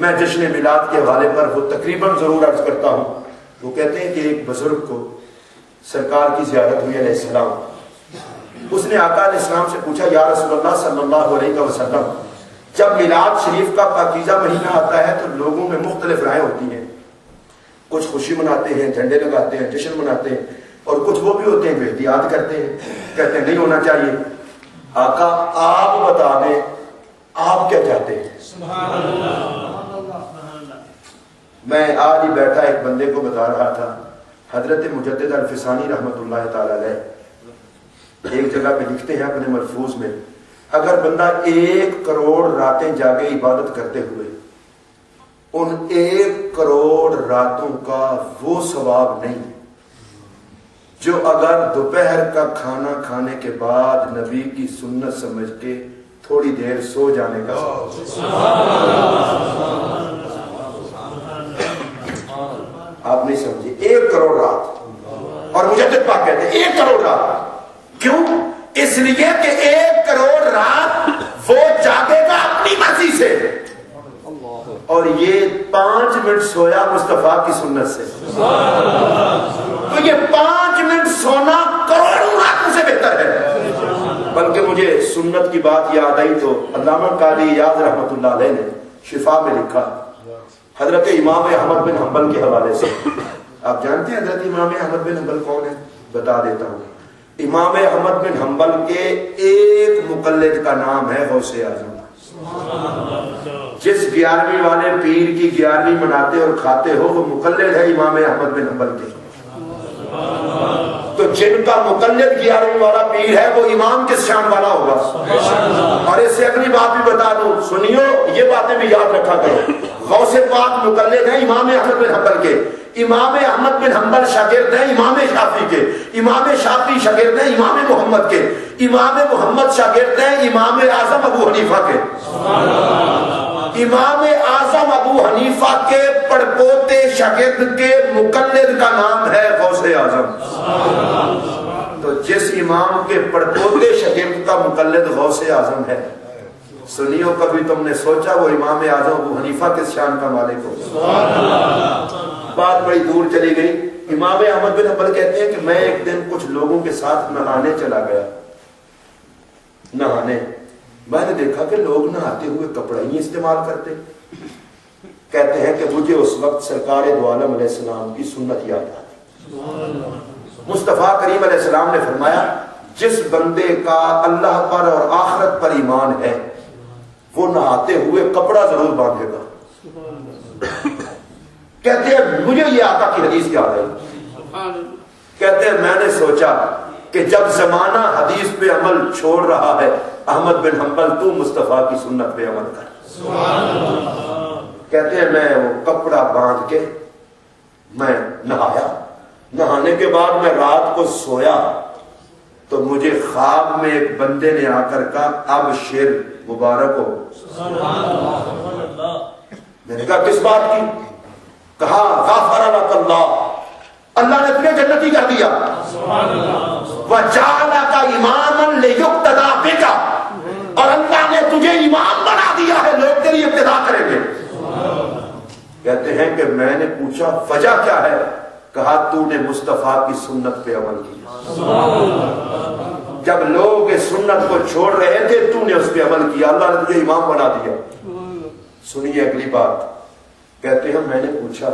میں جشن میلاد کے حوالے پر وہ تقریباً ضرور عرض کرتا ہوں. وہ کہتے ہیں کہ ایک بزرگ کو سرکار کی زیارت ہوئی علیہ السلام. اس نے آقا علیہ السلام سے پوچھا یا رسول اللہ صلی اللہ علیہ وسلم، جب میلاد شریف کا پاکیزہ مہینہ آتا ہے تو لوگوں میں مختلف رائے ہوتی ہیں. کچھ خوشی مناتے ہیں، جھنڈے لگاتے ہیں، جشن مناتے ہیں، اور کچھ وہ بھی ہوتے ہیں جو احتیاط کرتے ہیں، کہتے ہیں نہیں ہونا چاہیے. آقا آپ بتا دیں آپ کیا چاہتے ہیں. میں آج ہی بیٹھا ایک بندے کو بتا رہا تھا، حضرت مجدد الفسانی رحمت اللہ تعالی علیہ ایک جگہ پہ لکھتے ہیں اپنے ملفوظ میں، اگر بندہ 1 کروڑ راتیں جاگے عبادت کرتے ہوئے ان 1 کروڑ راتوں کا وہ ثواب نہیں جو اگر دوپہر کا کھانا کھانے کے بعد نبی کی سنت سمجھ کے تھوڑی دیر سو جانے کا آپ نہیں سمجھے. 1 کروڑ رات. اور مجدد پاک کہتے ہیں 1 کروڑ رات. کیوں؟ اس لیے کہ 1 کروڑ رات وہ جاگے گا اپنی مرضی سے اور یہ 5 منٹ سویا مصطفیٰ کی سنت سے. تو یہ 5 منٹ سونا کروڑوں راتوں سے بہتر ہے. بلکہ مجھے سنت کی بات یاد آئی تو علامہ قاضی یاد رحمت اللہ علیہ نے شفا میں لکھا حضرت امام احمد بن حنبل کے حوالے سے. آپ جانتے ہیں حضرت امام احمد بن حنبل کون ہے؟ بتا دیتا ہوں. امام احمد بن حنبل کے ایک مقلد کا نام ہے غوث اعظم. جس 11ویں والے پیر کی 11ویں مناتے اور کھاتے ہو وہ مقلد ہے امام احمد بن حنبل کے. تو جن کا مقلد 11ویں والا پیر ہے وہ امام کس شان والا ہوگا؟ اور اس سے اگلی بات بھی بتا دوں, سنیو, یہ باتیں بھی یاد رکھا کرو. غوث پاک مقلد ہیں امام احمد بن حنبل کے. امام احمد بن حنبل شاگرد ہیں امام شافعی کے. امام شافعی شاگرد ہیں امام محمد کے. امام محمد شاگرد ہیں امام اعظم ابو حنیفہ کے. امام اعظم ابو حنیفہ کے پڑپوتے شاگرد کے مقلد کا نام ہے غوث اعظم. تو جس امام کے پڑپوتے شاگرد کا مقلد غوث اعظم ہے, سنیو, کبھی تم نے سوچا وہ امام اعظم ابو حنیفہ کس شان کا مالک ہو؟ بات بڑی دور چلی گئی. امام احمد بن حنبل کہتے ہیں کہ میں ایک دن کچھ لوگوں کے ساتھ نہانے چلا گیا. نہانے میں نے دیکھا کہ لوگ نہاتے ہوئے کپڑا ہی استعمال کرتے. کہتے ہیں کہ مجھے اس وقت سرکار دو عالم علیہ السلام کی سنت یاد آئی. مصطفیٰ کریم علیہ السلام نے فرمایا جس بندے کا اللہ پر اور آخرت پر ایمان ہے وہ نہاتے ہوئے کپڑا ضرور باندھے گا. کہتے ہیں مجھے یہ آقا کی حدیث یاد آئی. کہتے ہیں میں نے سوچا کہ جب زمانہ حدیث پہ عمل چھوڑ رہا ہے, احمد بن حنبل تو مصطفیٰ کی سنت پہ عمل کر. کہتے ہیں میں وہ کپڑا باندھ کے میں نہایا. نہانے کے بعد میں رات کو سویا تو مجھے خواب میں ایک بندے نے آ کر کہا اب شیر مبارک ہو. میں نے کہا کس بات کی؟ کہا غفر لک اللہ, اللہ نے تمہیں جنتی کر دیا. وجعلک اماما لیقتدی بک, اور اللہ نے تجھے امام بنا دیا ہے, لوگ تیری اقتدا کریں گے. کہتے ہیں کہ میں نے پوچھا وجہ کیا ہے؟ کہا تو نے مصطفیٰ کی سنت پہ عمل کیا. جب لوگ اس سنت کو چھوڑ رہے تھے تو نے اس پہ عمل کیا, اللہ نے تجھے امام بنا دیا. سنیے اگلی بات. کہتے ہیں میں نے پوچھا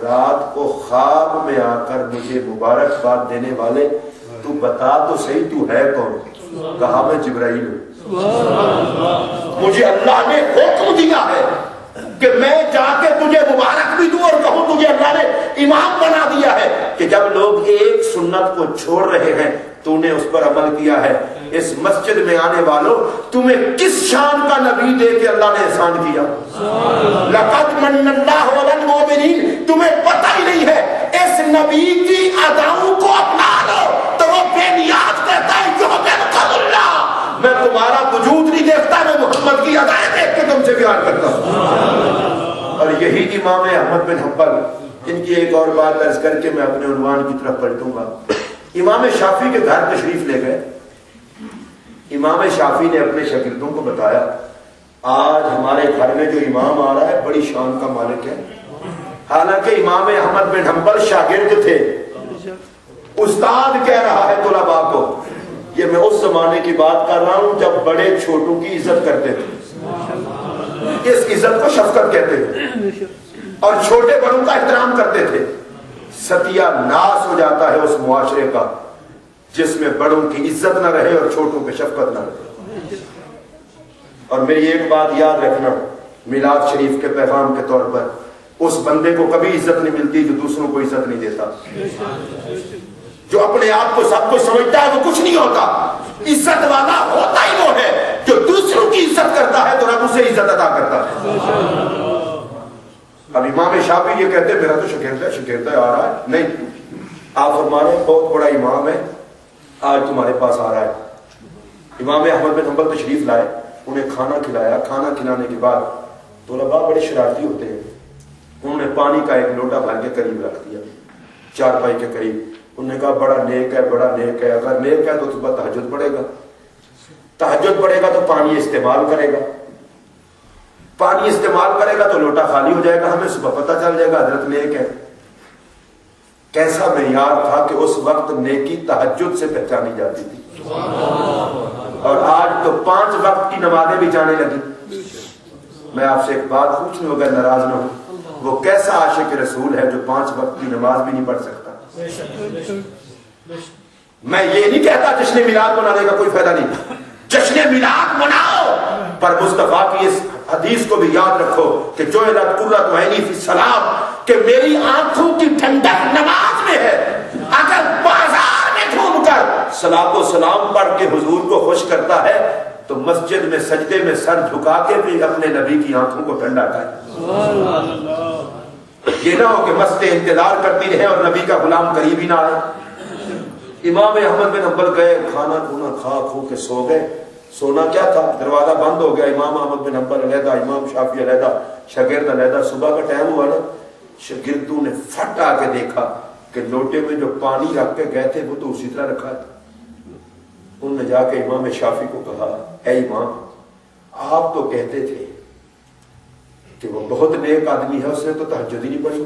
رات کو خواب میں آ کر مجھے مبارکباد دینے والے تو بتا تو صحیح تو ہے کون؟ کہا میں جبرائیل ہوں. مجھے اللہ نے حکم دیا ہے کہ میں جا کے تجھے مبارک بھی دوں اور کہوں تجھے اللہ نے امام بنا دیا ہے. کہ جب لوگ ایک سنت کو چھوڑ رہے ہیں تو نے اس پر عمل کیا ہے. اس مسجد میں آنے والوں تمہیں کس شان کا نبی دے کے اللہ نے احسان کیا. لقد من اللہ علی المؤمنین, تمہیں پتہ ہی نہیں ہے. اس نبی کی اداؤں کو اپنا لو تو وہ بے نیاز کہتا ہے یحببکم اللہ, میں تمہارا وجود نہیں دیکھتا, میں محمد کی ادائیں دیکھ کے تم سے پیار کرتا ہوں. اور یہی امام احمد بن حنبل, ان کی ایک اور بات عرض کر کے میں اپنے عنوان کی طرف پلٹوں گا. امام شافعی کے گھر تشریف لے گئے. امام شافعی نے اپنے شاگردوں کو بتایا آج ہمارے گھر میں جو امام آ رہا ہے بڑی شان کا مالک ہے. حالانکہ امام احمد بن حنبل شاگرد تھے, استاد کہہ رہا ہے طلباء کو. یہ میں اس زمانے کی بات کر رہا ہوں جب بڑے چھوٹوں کی عزت کرتے تھے. اس عزت کو شفقت کہتے تھے اور چھوٹے بڑوں کا احترام کرتے تھے. ستیہ ناس ہو جاتا ہے اس معاشرے کا جس میں بڑوں کی عزت نہ رہے اور چھوٹوں پہ شفقت نہ رہے. اور میری ایک بات یاد رکھنا, میلاد شریف کے پیغام کے طور پر اس بندے کو کبھی عزت نہیں ملتی جو دوسروں کو عزت نہیں دیتا. جو اپنے آپ کو سب کچھ سمجھتا ہے وہ کچھ نہیں ہوتا. عزت والا ہوتا ہی وہ ہے جو دوسروں کی عزت کرتا ہے تو رب اسے عزت عطا کرتا ہے. اب امام شافعی یہ کہتے ہیں میرا تو شاگرد ہے آ رہا ہے. نہیں, آپ فرما رہے ہیں بہت بڑا امام ہے آج تمہارے پاس آ رہا ہے. امام احمد بن حنبل تشریف لائے, انہیں کھانا کھلایا. کھانا کھلانے کے بعد طلباء بڑے شرارتی ہوتے ہیں, انہوں نے پانی کا ایک لوٹا بھر کے قریب رکھ دیا, چارپائی کے قریب. انہوں نے کہا بڑا نیک ہے, بڑا نیک ہے. اگر نیک ہے تو صبح تہجد پڑھے گا, تہجد پڑھے گا تو پانی استعمال کرے گا, پانی استعمال کرے گا تو لوٹا خالی ہو جائے گا, ہمیں صبح پتہ چل جائے گا حضرت نیک ہے. کیسا معیار تھا کہ اس وقت نیکی تہجد سے پہچانی جاتی تھی. اور آج تو 5 وقت کی نمازیں بھی جانے لگی. میں آپ سے ایک بات پوچھ لوں اگر ناراض نہ ہو, وہ کیسا عاشق رسول ہے جو 5 وقت کی نماز بھی نہیں پڑھ سکتا؟ میں یہ نہیں کہتا جشن میلاد منانے کا کوئی فائدہ نہیں, جشن میلاد مناؤ, پر مصطفیٰ کی اس حدیث کو بھی یاد رکھو کہ جو قرۃ عینی فی الصلاۃ, کہ میری آنکھوں کی ٹھنڈک نماز میں ہے. اگر بازار میں گھوم کر صلاۃ و سلام پڑھ کے حضور کو خوش کرتا ہے تو مسجد میں سجدے میں سر جھکا کے بھی اپنے نبی کی آنکھوں کو ٹھنڈا کرے. یہ نہ ہو کہ مسجد انتظار کرتی رہے اور نبی کا غلام قریب ہی نہ آئے. امام احمد بن حنبل گئے, کھانا کھونا کھا کھو کے سو گئے. سونا کیا تھا, دروازہ بند ہو گیا. امام احمد بن حنبل علیحدہ, امام شافعی علیحدہ, شاگرد علیحدہ. صبح کا ٹائم ہوا نا, شاگردوں نے پھٹ آ کے دیکھا کہ لوٹے میں جو پانی رکھ کے گئے تھے وہ تو اسی طرح رکھا تھا. انہوں نے جا کے امام شافعی کو کہا, اے امام, آپ تو کہتے تھے کہ وہ بہت نیک آدمی ہے, اس نے تو تہجد ہی نہیں پڑھی.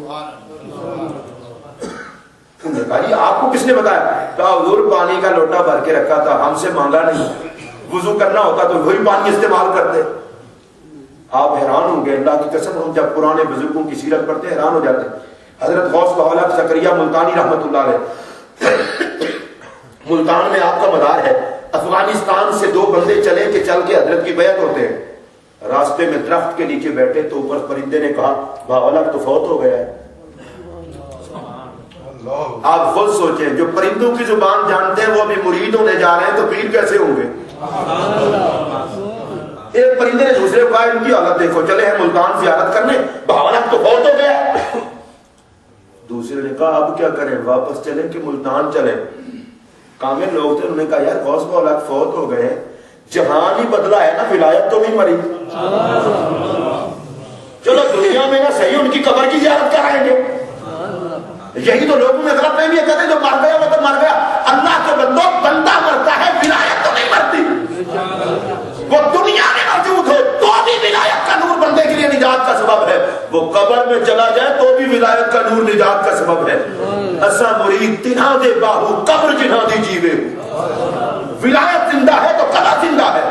انہوں نے کہا, آپ کو کس نے بتایا؟ کہا حضور پانی کا لوٹا بھر کے رکھا تھا, ہم سے مانگا نہیں. وضو کرنا ہوتا تو وہی پانی استعمال کرتے. آپ حیران ہوں گے, اللہ کی قسم, ہم جب پرانے بزرگوں کی سیرت پڑھتے ہیں حیران ہو جاتے ہیں. حضرت غوث بہاء زکریا ملتانی رحمت اللہ علیہ, ملتان میں آپ کا مدار ہے. افغانستان سے 2 بندے چلے کہ چل کے حضرت کی بیعت ہوتے ہیں. راستے میں درخت کے نیچے بیٹھے تو اوپر پرندے نے کہا, بہاء تو فوت ہو گیا ہے. آپ خود سوچیں, جو پرندوں کی زبان جانتے ہیں وہ بھی مرید ہونے جا رہے ہیں تو پیر کیسے ہوں گے؟ ایک پرندے نے دوسرے کو کہا, ان کی حالت دیکھو, چلے ہیں ملتان زیارت کرنے, بہاء تو فوت ہو گیا. دوسرے نے کہا اب کیا کریں, واپس چلیں کہ ملتان چلیں؟ کامل لوگ تھے, انہوں نے کہا یار غوث بہاء فوت ہو گئے, جہان ہی بدلا ہے نا, ولایت تو نہیں مری. چلو دنیا میں نہ صحیح ان کی قبر کی زیارت کرائیں گے. یہی تو لوگوں میں غلط فہمی ہے, کہتے ہیں جو مر گیا وہ تو مر گیا. اللہ کے بندوں, بندہ مرتا ہے, ولایت تو نہیں مرتی. وہ دنیا میں موجود ہو تو بھی ولایت کا نور بندے کے لیے نجات کا سبب ہے. وہ قبر میں چلا جائے تو بھی ولایت کا نور نجات کا سبب ہے. اسا مرید تنہا دے باہو, قبر جنہا دی جیوے. ولایت زندہ ہے تو قبر زندہ ہے.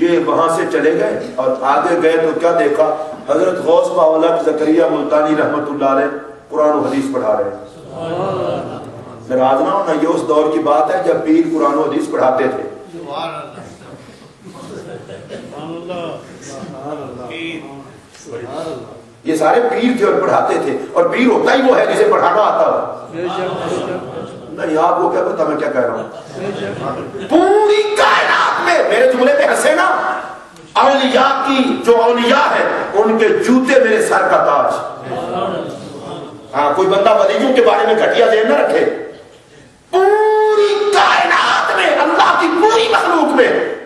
یہ وہاں سے چلے گئے اور آگے گئے تو کیا دیکھا, حضرت غوث بہاء زکریا ملتانی رحمت اللہ علیہ قرآن و حدیث پڑھا رہے ہیں. ناراض نہ ہونا, یہ اس دور کی بات ہے جب پیر قرآن و حدیث پڑھاتے تھے. یہ سارے پیر تھے اور پڑھاتے تھے, اور پیر ہوتا ہی وہ ہے جسے پڑھانا آتا ہو. نہیں آپ کو کیا پتا میں کیا کہہ رہا ہوں. پوری کائنات میں, میرے جملے پہ ہنسے نا, اولیاء کی جو اولیاء ہے ان کے جوتے میرے سر کا تاج. ہاں, کوئی بندہ ولیوں کے بارے میں گھٹیا ذہن نہ رکھے. پوری کائنات میں, اللہ کی پوری مخلوق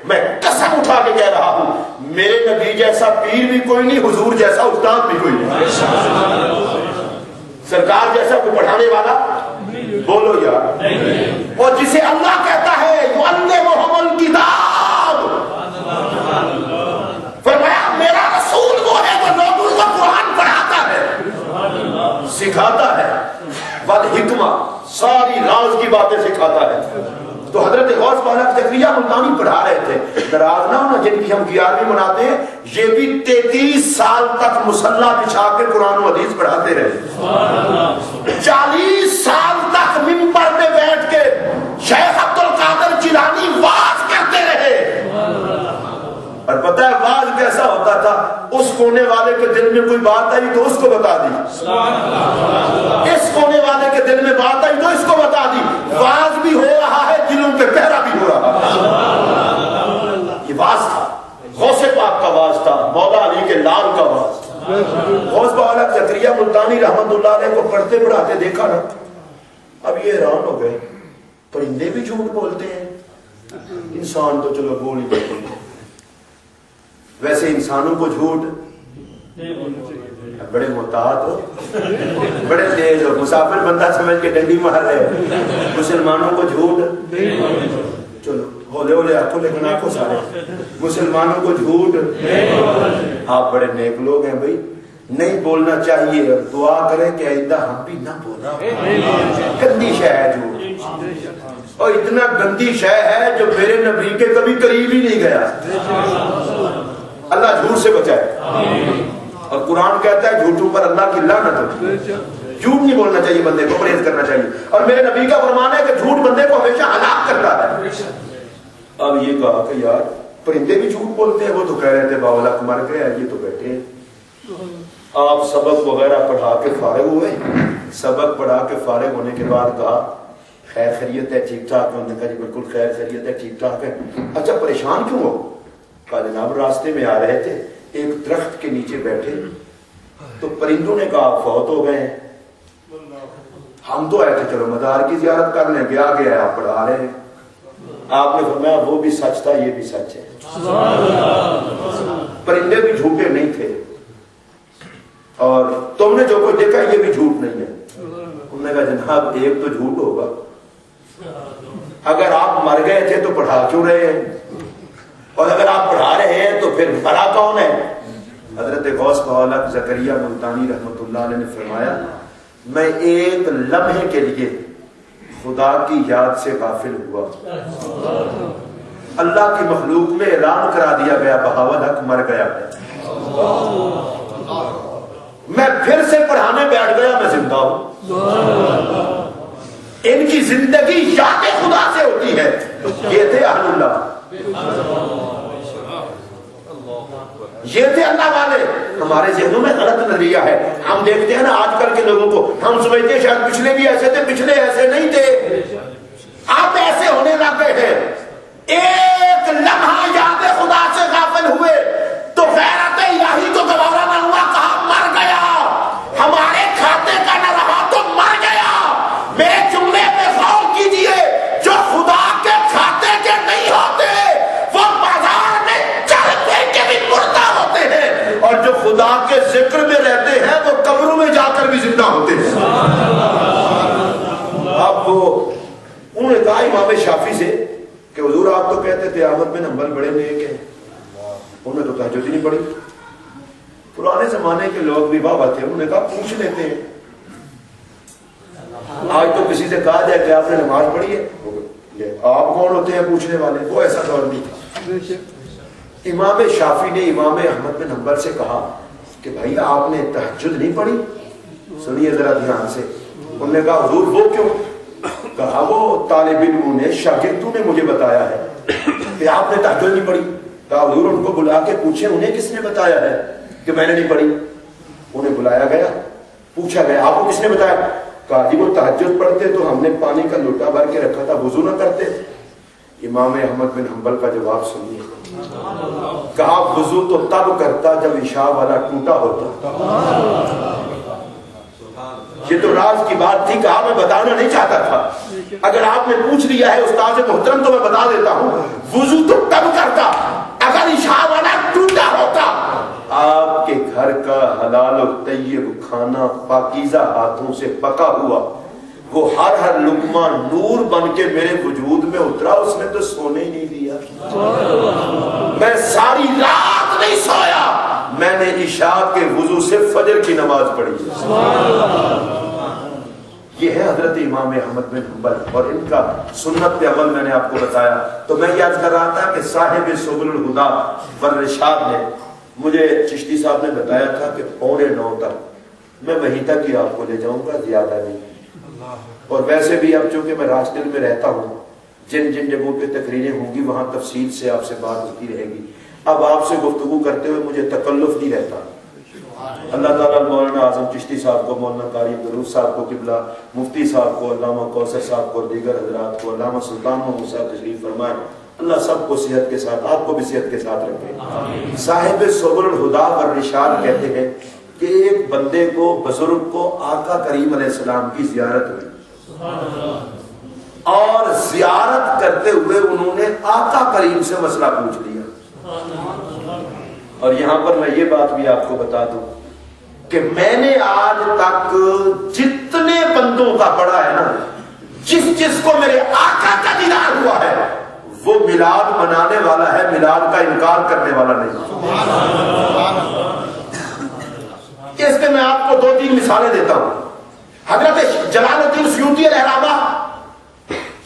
میں قسم اٹھا کے کہہ رہا ہوں, میرے نبی جیسا پیر بھی کوئی نہیں, حضور جیسا استاد بھی کوئی نہیں, سرکار جیسا کوئی پڑھانے والا بولو یار. اور جسے اللہ کہتا ہے یعلمہم الکتاب, فرمایا میرا رسول وہ ہے جو لوگوں کو قرآن پڑھاتا ہے, سکھاتا ہے, والحکمہ, ساری راز کی باتیں سکھاتا ہے. تو حضرت غوث بہاء زکریا ملتانی پڑھا رہے تھے. ناراض نہ ہونا, جن کی ہم 11ویں مناتے ہیں, یہ بھی 33 سال تک مصلی بچھا کے قرآن و حدیث پڑھاتے رہے. 40 سال تک منبر پہ بیٹھ کے شیخ عبد القادر جیلانی واز کرتے رہے. اور پتہ ہے واز کیسا ہوتا تھا, اس کونے والے کے دل میں کوئی بات آئی تو اس کو بتا دی, اس کونے والے کے دل میں بات آئی تو اس کو بتا دی. واز بھی ہو رہا ہے, دلوں پہ پہرا بھی ہو رہا ہے. یہ واز تھا, غوث پاک کا واز تھا, مولا علی کے لال کا واز. غوث بہاء زکریا ملتانی رحمت اللہ علیہ کو پڑھتے پڑھاتے دیکھا نا, اب یہ حیران ہو گئے, پرندے بھی جھوٹ بولتے ہیں, انسان تو چلو بول ہی دیتے ہیں. ویسے انسانوں کو جھوٹ, بڑے محتاط ہو, بڑے تیز ہو, مسافر بندہ سمجھ کے ڈنڈی مار رہے. مسلمانوں کو جھوٹ, چلو ہولے ہولے آنکھوں لیکن آنکھوں سارے, مسلمانوں کو جھوٹ. آپ بڑے نیک لوگ ہیں بھائی, نہیں بولنا چاہیے, اور دعا کریں کہ آئندہ ہم بھی نہ بولنا. گندی شے ہے جھوٹ. اور اتنا گندی شے ہے جو میرے نبی کے کبھی قریب ہی نہیں گیا. اللہ جھوٹ سے بچائے. اور قرآن کہتا ہے جھوٹوں پر اللہ کی لعنت ہو. جھوٹ نہیں بولنا چاہیے, بندے کو پرہیز کرنا چاہیے. اور میرے نبی کا فرمان ہے کہ جھوٹ بندے کو ہمیشہ ہلاک کرتا ہے. اب یہ کہا کہ یار پرندے بھی جھوٹ بولتے ہیں, وہ تو کہہ رہے تھے باولک مر گئے, یہ تو بیٹھے ہیں. آپ سبق وغیرہ پڑھا کے فارغ ہوئے. سبق پڑھا کے فارغ ہونے کے بعد کہا خیر خیریت ہے, ٹھیک ٹھاک ہے. انہوں نے کہا جی بالکل خیر خیریت ہے, ٹھیک ٹھاک ہے. اچھا پریشان کیوں ہو؟ کہا جناب راستے میں آ رہے تھے, ایک درخت کے نیچے بیٹھے تو پرندوں نے کہا آپ فوت ہو گئے ہیں. ہم تو آئے تھے چلو مزار کی زیارت کر لیں, گیا ہے آپ پڑھا رہے ہیں. آپ نے فرمایا وہ بھی سچ تھا, یہ بھی سچ ہے. پرندے بھی جھوٹے نہیں تھے, اور تم نے جو کچھ دیکھا یہ بھی جھوٹ نہیں ہے. انہوں نے کہا جناب ایک تو جھوٹ ہوگا, اگر آپ مر گئے تھے تو پڑھا کیوں رہے ہیں, اور اگر آپ پڑھا رہے ہیں تو پھر مرا کون ہے؟ حضرت غوث باولک زکریا ملتانی رحمۃ اللہ علیہ نے فرمایا میں ایک لمحے کے لیے خدا کی یاد سے غافل ہوا. اللہ کی مخلوق میں اعلان کرا دیا گیا بہاول حق مر گیا ہے. میں پھر سے پڑھانے بیٹھ گیا, میں زندہ ہوں. ان کی زندگی یاد خدا سے ہوتی ہے. یہ تھے اہل اللہ, یہ تھے اللہ والے. ہمارے ذہنوں میں غلط نظریہ ہے. ہم دیکھتے ہیں نا آج کل کے لوگوں کو, ہم سمجھتے ہیں شاید پچھلے بھی ایسے تھے, پچھلے ایسے نہیں تھے. آپ ایسے ہونے لگ گئے ہیں. ایک لمحہ یاد خدا سے غافل ہوئے تو غیرت الہی کو گوارا نہ ہوا, کہا مر گیا. ہمارے کھاتے کا نہ رہا تو مر گیا. میرے جملے پہ غور کیجئے, جو خدا کے کھاتے کے نہیں ہوتے وہ بازار میں چل پھر کے بھی مردہ ہوتے ہیں, اور جو خدا کے ذکر میں رہتے ہیں وہ قبروں میں جا کر بھی زندہ ہوتے ہیں. اب وہ انہوں نے کہا امام شافعی سے کہ حضور آپ تو کہتے تھے احمد بن حنبل بڑے نیک ہیں, انہوں نے تو تہجد ہی نہیں پڑھی. پرانے زمانے کے لوگ بھی واہ تھے, انہوں نے کہا پوچھ لیتے ہیں. آج تو کسی سے کہا جائے کہ آپ نے نماز پڑھی ہے, آپ کون ہوتے ہیں پوچھنے والے؟ وہ ایسا دور نہیں تھا. امام شافعی نے امام احمد بن حنبل سے کہا کہ بھائی آپ نے تہجد نہیں پڑھی؟ سنیے ذرا دھیان سے. انہوں نے کہا حضور وہ کیوں؟ کہا وہ طالب علموں نے, شاگردوں نے مجھے بتایا ہے کہ آپ نے تہجد نہیں پڑھی. کہا حضور ان کو بلا کے پوچھیں انہیں کس نے بتایا ہے کہ میں نے نہیں پڑھی. انہیں بلایا گیا, پوچھا گیا آپ کو کس نے بتایا؟ کہا جی وہ تہجد پڑھتے تو ہم نے پانی کا لوٹا بھر کے رکھا تھا, وضو نہ کرتے. امام احمد بن حنبل کا جواب سنیے. کہا وضو تو تب کرتا جب عشاء والا ٹوٹا ہوتا. یہ تو راز کی بات تھی, کہا میں بتانا نہیں چاہتا تھا. اگر آپ نے پوچھ لیا ہے استاد محترم تو میں بتا دیتا ہوں, وضو تو تب کرتا اگر عشاء والا ٹوٹا ہوتا. آپ کے گھر کا حلال و طیب کھانا پاکیزہ ہاتھوں سے پکا ہوا, وہ ہر لقمہ نور بن کے میرے وجود میں اترا, اس نے تو سونے ہی نہیں دیا. میں ساری رات نہیں سویا, میں نے عشاء کے وضو سے فجر کی نماز پڑھی. یہ ہے حضرت امام احمد بن حنبل, اور ان کا سنت پہ عمل میں نے آپ کو بتایا. تو میں یاد کر رہا تھا کہ صاحب سبل الہدا والرشاد نے مجھے چشتی صاحب نے بتایا تھا کہ 8:45 تک میں وہیں تک ہی آپ کو لے جاؤں گا, زیادہ نہیں. اور ویسے بھی اب چونکہ میں راشدل میں رہتا ہوں, جن جن جگہوں پہ تقریریں ہوں گی وہاں تفصیل سے آپ سے بات ہوتی رہے گی. اب آپ سے گفتگو کرتے ہوئے مجھے تکلف نہیں رہتا. اللہ تعالیٰ مولانا اعظم چشتی صاحب کو, مولانا قاری عبدالروف صاحب کو قبلہ, مفتی صاحب کو, علامہ کوثر صاحب کو, اور دیگر حضرات کو, علامہ سلطان محمود صاحب تشریف فرمائے. اللہ سب کو صحت کے ساتھ, آپ کو بھی صحت کے ساتھ رکھے. صاحب سبل الہدا والرشاد کہتے ہیں کہ ایک بندے کو, بزرگ کو آقا کریم علیہ السلام کی زیارت ہوئی, اور زیارت کرتے ہوئے انہوں نے آقا کریم سے مسئلہ پوچھ لیا. اور یہاں پر میں یہ بات بھی آپ کو بتا دوں کہ میں نے آج تک جتنے بندوں کا پڑھا ہے نا, جس کو میرے آقا کا دیدار ہوا ہے وہ میلاد منانے والا ہے, میلاد کا انکار کرنے والا نہیں. اس پہ میں آپ کو 2-3 مثالیں دیتا ہوں. حضرت جلال الدین سیوطی علیہ رحمہ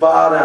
12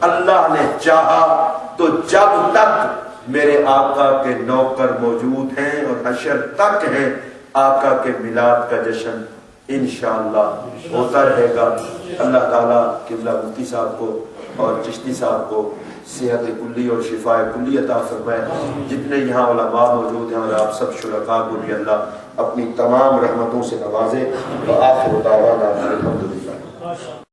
اللہ نے چاہا تو جب تک میرے آقا کے نوکر موجود ہیں اور حشر تک ہیں آقا کے میلاد کا جشن انشاءاللہ ہوتا رہے گا۔ اللہ تعالیٰ قبلہ مفتی صاحب کو اور چشتی صاحب کو صحت کلی اور شفاء کلی عطا فرمائے۔ جتنے یہاں علماء موجود ہیں اور آپ سب شرکاء کو بھی اللہ اپنی تمام رحمتوں سے نوازے۔ وآخر دعوانا الحمدللہ۔